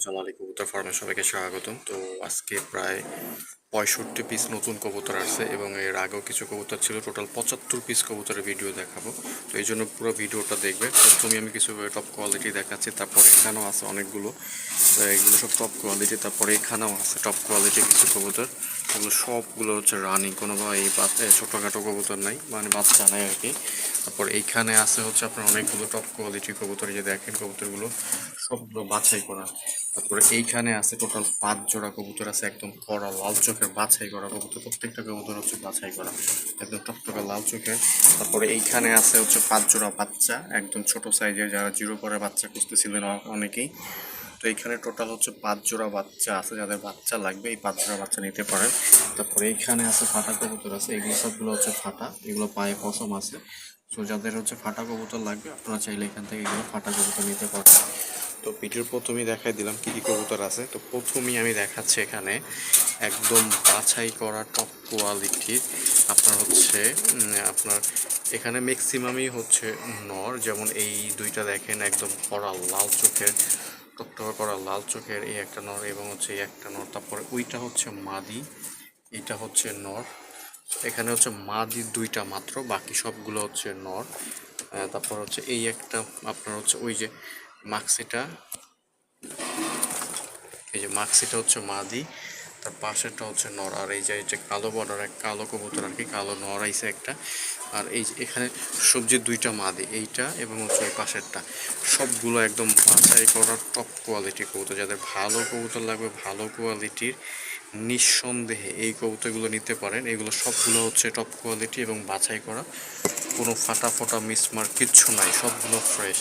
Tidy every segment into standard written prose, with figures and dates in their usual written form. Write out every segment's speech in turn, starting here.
জালালি কবুতর ফার্মে সবাইকে স্বাগতম। তো আজকে প্রায় 65 পিস নতুন কবুতর আসছে এবং এর আগেও কিছু কবুতর ছিল। টোটাল 75 পিস কবুতরের ভিডিও দেখাবো। তো এই জন্য পুরো ভিডিওটা দেখবে। প্রথমে আমি কিছু টপ কোয়ালিটি দেখাচ্ছি, তারপরে এখানেও আছে অনেকগুলো। তো এগুলো সব টপ কোয়ালিটি। তারপরে এখানেও আছে টপ কোয়ালিটি কিছু কবুতর। এগুলো সবগুলো হচ্ছে রানিং, কোনো বা এই ছোটোখাটো কবুতর নাই, মানে বাচ্চা নাই আর কি। তারপর এইখানে আছে হচ্ছে আপনার অনেকগুলো টপ কোয়ালিটি কবুতর, যে দেখেন কবুতরগুলো সবগুলো বাছাই করা। তারপরে এইখানে আছে টোটাল 5 জোড়া কবুতর আছে, একদম কড়া লাল চোখের বাছাই করা কবুতর। প্রত্যেকটা কবুতর হচ্ছে বাছাই করা, একদম টকটকা লাল চোখের। তারপরে এইখানে আছে হচ্ছে 5 জোড়া বাচ্চা, একদম ছোট সাইজের, যারা জিরো পরে বাচ্চা খুঁজতেছিলেন অনেকেই। তো এইখানে টোটাল হচ্ছে 5 জোড়া বাচ্চা আছে, যাদের বাচ্চা লাগবে এই 5 জোড়া বাচ্চা নিতে পারেন। তারপরে এইখানে আছে ফাটা কবুতর আছে, এগুলো সবগুলো হচ্ছে ফাটা, এগুলো পায়ে পশম আছে। তো যাদের হচ্ছে ফাটা কবুতর লাগবে আপনারা চাইলে এখান থেকে এগুলো ফাটা কবুতর নিতে পারেন। তো ভিডিওর প্রথমেই দেখাই দিলাম কি কি কবুতর আছে। তো প্রথমেই আমি দেখাচ্ছি এখানে একদম বাছাই করা টপ কোয়ালিটির আপনার হচ্ছে আপনার এখানে ম্যাক্সিমামই হচ্ছে নর। যেমন এই দুইটা দেখেন, একদম কড়া লাল চোখের, টকটকা করা লাল চোখের এই একটা নর এবং হচ্ছে এই একটা নর। তারপরে ওইটা হচ্ছে মাদি, এটা হচ্ছে নর। এখানে হচ্ছে মাদি দুইটা মাত্র, বাকি সবগুলো হচ্ছে নর। তারপর হচ্ছে এই একটা আপনার হচ্ছে ওই যে মাক্সিটা, এই যে মাক্সিটা হচ্ছে মাদি, তার পাশেরটা হচ্ছে নর। আর এই যে কালো বর্ডার এক কালো কবুতর আর কি, কালো নর আইছে একটা। আর এই যে এখানে সবজির দুইটা মাদি, এইটা এবং হচ্ছে ওই পাশেরটা। সবগুলো একদম বাছাই করার টপ কোয়ালিটির কবুতর। যাদের ভালো কবুতর লাগবে, ভালো কোয়ালিটির, নিঃসন্দেহে এই কবুতরগুলো নিতে পারেন। এগুলো সবগুলো হচ্ছে টপ কোয়ালিটি এবং বাছাই করা, কোনো ফাটা ফোটা মিসমার্ক কিচ্ছু নাই, সবগুলো ফ্রেশ,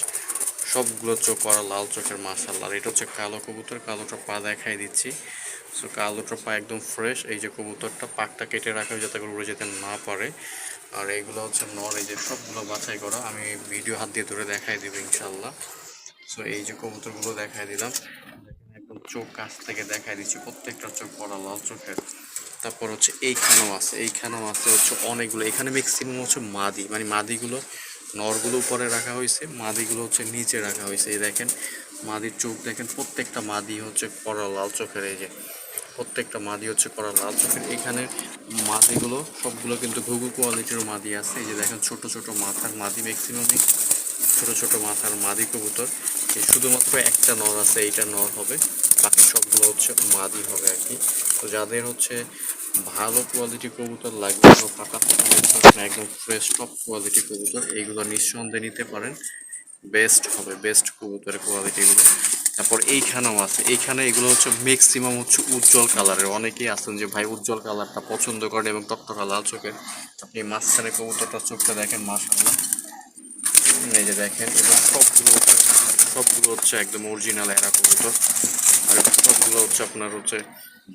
সবগুলো চোখ করা লাল চোখের মাশাআল্লাহ। আর এটা হচ্ছে কালো কবুতর, কালোটা পা দেখাই দিচ্ছি। সো কালোটা পা একদম ফ্রেশ। এই যে কবুতরটা পাকটা কেটে রাখা যাতে করে উড়ে যেতে না পারে। আর এইগুলো হচ্ছে নর, এই যে সবগুলো বাছাই করা, আমি ভিডিও হাত দিয়ে ধরে দেখাই দিব ইনশাল্লাহ। সো এই যে কবুতরগুলো দেখাই দিলাম, একদম চোখ কাছ থেকে দেখাই দিচ্ছি, প্রত্যেকটা চোখ করা লাল চোখের। তারপর হচ্ছে এইখানেও আছে হচ্ছে অনেকগুলো। এখানে ম্যাক্সিমাম হচ্ছে মাদি, মানে মাদিগুলো, নরগুলো উপরে রাখা হয়েছে, মাদিগুলো হচ্ছে নিচে রাখা হয়েছে। এই দেখেন মাদির চোখ দেখেন, প্রত্যেকটা মাদি হচ্ছে কড়া লাল চোখের। এই যে প্রত্যেকটা মাদি হচ্ছে কড়া লাল চোখের। এখানে মাদিগুলো সবগুলো কিন্তু ঘুঘু কোয়ালিটির মাদি আছে। এই যে দেখেন ছোট ছোট মাথার মাদি, ম্যাক্সিমামই ছোট ছোট মাথার মাদি কবুতর। এই শুধুমাত্র একটা নর আছে, এইটা নর হবে, বাকি সবগুলো হচ্ছে মাদি হবে আর কি। তো যাদের হচ্ছে ভালো কোয়ালিটি কবুতর লাগবে, তো ফাঁকা একদম ফ্রেশ টপ কোয়ালিটি কবুতর, এইগুলো নিঃসন্দেহে নিতে পারেন, বেস্ট হবে, বেস্ট কবুতরের কোয়ালিটিগুলো। তারপর এইখানেও আছে, এইখানে এগুলো হচ্ছে ম্যাক্সিমাম হচ্ছে উজ্জ্বল কালারের। অনেকেই আছেন যে ভাই উজ্জ্বল কালারটা পছন্দ করেন এবং টকটকা লাল চোখের। আপনি মাঝখানে কবুতরটার চোখটা দেখেন মাশাআল্লাহ, এই যে দেখেন, এবং সবগুলো হচ্ছে একদম অরিজিনাল এরা কবুতর। আর সবগুলো হচ্ছে আপনার হচ্ছে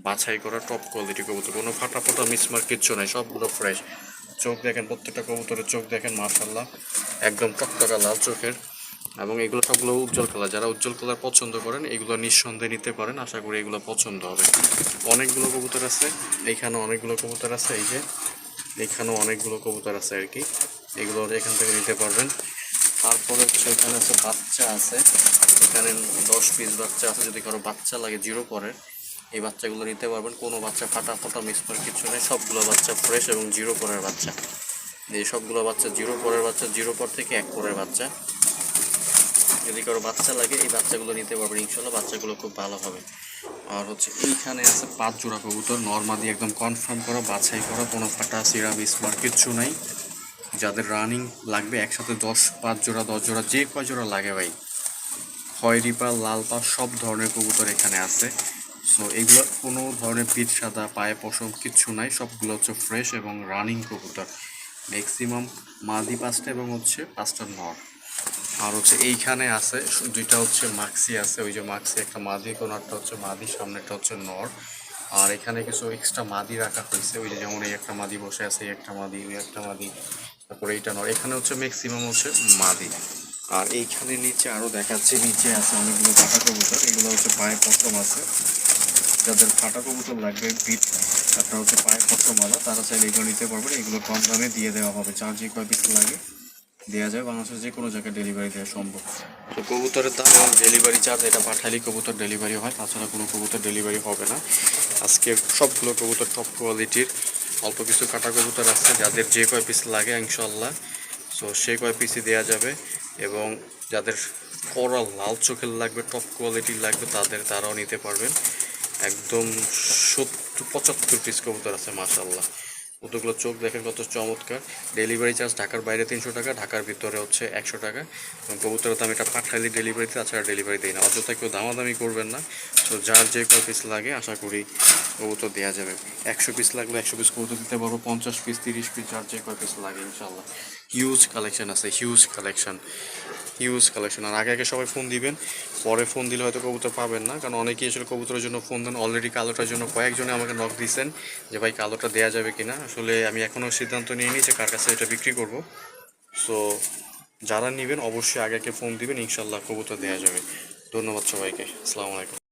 বাছাই করা টপ কোয়ালিটি কবুতর, কোনো ফাটা ফাটা মিসমার্ক কিচ্ছু নাই, সবগুলো ফ্রেশ। চোখ দেখেন, প্রত্যেকটা কবুতরের চোখ দেখেন মাশাআল্লাহ, একদম টকটকা লাল চোখের। এবং এগুলো সবগুলো উজ্জ্বল কালার, যারা উজ্জ্বল কালার পছন্দ করেন এগুলো নিঃসন্দেহে নিতে পারেন, আশা করি এগুলো পছন্দ হবে। অনেকগুলো কবুতর আছে, এইখানে অনেকগুলো কবুতর আছে, এই যে এইখানেও অনেকগুলো কবুতর আছে আর কি, এগুলো এখান থেকে নিতে পারবেন। তারপরে হচ্ছে এখানে আছে বাচ্চা আছে, এখানে 10 পিস বাচ্চা আছে, যদি কারো বাচ্চা লাগে জিরো পরের, এই বাচ্চাগুলো নিতে পারবেন। কোনো বাচ্চা ফাটা ফাটা মিস করে কিছু নেই, সবগুলো বাচ্চা ফ্রেশ এবং জিরো পরের বাচ্চা। এই সবগুলো বাচ্চা জিরো পরের বাচ্চা, জিরো পর থেকে 1 পরের বাচ্চা। যদি কারো বাচ্চা লাগে এই বাচ্চাগুলো নিতে পারবেন ইনশাল্লাহ, বাচ্চাগুলো খুব ভালো হবে। আর হচ্ছে এইখানে আছে 5 জোড়া কবুতর, নর্মাদি একদম কনফার্ম করা, বাছাই করা, কোনো ফাটা সিরা বিস্মার কিচ্ছু নাই। যাদের রানিং লাগবে একসাথে 5 জোড়া 10 জোড়া, যে কয় জোড়া লাগে ভাই, খয়েরি পা লাল পা সব ধরনের কবুতর এখানে আছে। সো এগুলো কোনো ধরনের পিঠ সাদা পায়ে পশম কিচ্ছু নাই, সবগুলো হচ্ছে ফ্রেশ এবং রানিং কবুতর। ম্যাক্সিমাম মাদি 5টা এবং হচ্ছে 5টা নর। আর হচ্ছে এইখানে আছে দুইটা হচ্ছে মাক্সি আছে, ওই যে মাক্সি একটা মাদি, কোনারটা হচ্ছে মাদি, সামনেটা হচ্ছে নর। আর এখানে কিছু এক্সট্রা মাদি রাখা হয়েছে, ওই যে যেমন এই একটা মাদি বসে আছে, এই একটা মাদি, ওই একটা মাদি, তারপরে এইটা নর। এখানে হচ্ছে ম্যাক্সিমাম হচ্ছে মাদি। আর এইখানে নিচে আরো দেখাচ্ছে, নিচে আছে অনেকগুলো ফাটা কবুতর, এগুলো হচ্ছে পায়ে পশম আছে। যাদের ফাটা কবুতর লাগবে, পিঠ আপনার হচ্ছে পায়ে পশম আলা, তারা চাইলে এগুলো নিতে পারবেন, এগুলো কম দামে দিয়ে দেওয়া হবে, চার যে কয় পিস লাগে দেওয়া যায়, বাংলাদেশের যে কোনো জায়গায় ডেলিভারি দেওয়া সম্ভব। তো কবুতরের দাম এবং ডেলিভারি চার্জ এটা পাঠালেই কবুতর ডেলিভারি হয়, তাছাড়া কোনো কবুতর ডেলিভারি হবে না। আজকে সবগুলো কবুতর টপ কোয়ালিটির, অল্প কিছু কাটা কবুতর আছে যাদের যে কয় পিস লাগে ইনশাল্লাহ, সো সেই কয় পিসই দেওয়া যাবে। এবং যাদের করাল লাল চোখের লাগবে, টপ কোয়ালিটির লাগবে, তারাও নিতে পারবেন। একদম 70-75 পিস কবুতর আছে মাশাল্লাহ। কতগুলো চোখ দেখেন কত চমৎকার। ডেলিভারি চার্জ ঢাকার বাইরে 300 টাকা, ঢাকার ভিতরে হচ্ছে 100 টাকা। এবং কবুতরের দাম এটা পাঠাইলে ডেলিভারিতে, তাছাড়া ডেলিভারি দেয় না। অযথা কেউ দামাদামি করবেন না। তো যার যে কয় পিস লাগে আশা করি কবুতর দেওয়া যাবে। 100 পিস লাগলে 100 পিস কবুতর দিতে পারবো, 50 পিস 30 পিস যার যে কয় পিস লাগে ইনশাল্লাহ। হিউজ কালেকশন আছে, হিউজ কালেকশন, হিউজ কালেকশন। আর আগে আগে সবাই ফোন দিবেন, পরে ফোন দিলে হয়তো কবুতর পাবেন না, কারণ অনেকেই আসলে কবুতরের জন্য ফোন দেন। অলরেডি কালোটার জন্য কয়েকজনে আমাকে নক দিয়েছেন যে ভাই কালোটা দেওয়া যাবে কিনা। আসলে আমি এখনও সিদ্ধান্ত নিইনি যে কার কাছে এটা বিক্রি করব। সো যারা নেবেন অবশ্যই আগে আগে ফোন দিবেন, ইনশাল্লাহ কবুতর দেওয়া যাবে। ধন্যবাদ সবাইকে, আসসালামু আলাইকুম।